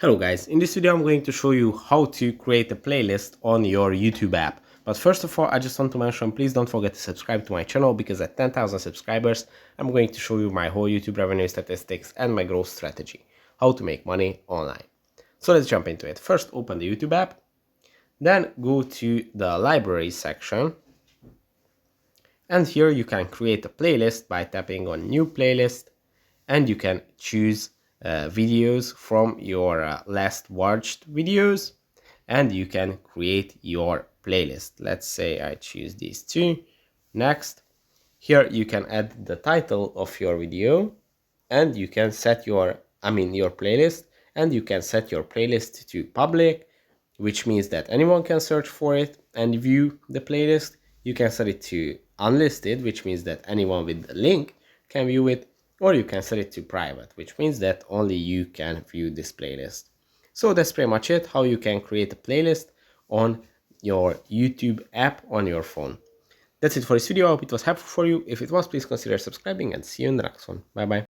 Hello guys, in this video I'm going to show you how to create a playlist on your YouTube app. But first of all, I just want to mention, please don't forget to subscribe to my channel because at 10,000 subscribers, I'm going to show you my whole YouTube revenue statistics and my growth strategy, how to make money online. So let's jump into it. First, open the YouTube app, then go to the library section. And here you can create a playlist by tapping on new playlist, and you can choose videos from your last watched videos, and you can create your playlist. Let's say I choose these two. Next, here you can add the title of your video, and you can set your playlist, and you can set your playlist to public, which means that anyone can search for it and view the playlist. You can set it to unlisted, which means that anyone with the link can view it, or you can set it to private, which means that only you can view this playlist. So that's pretty much it, how you can create a playlist on your YouTube app on your phone. That's it for this video. I hope it was helpful for you. If it was, please consider subscribing and see you in the next one. Bye bye.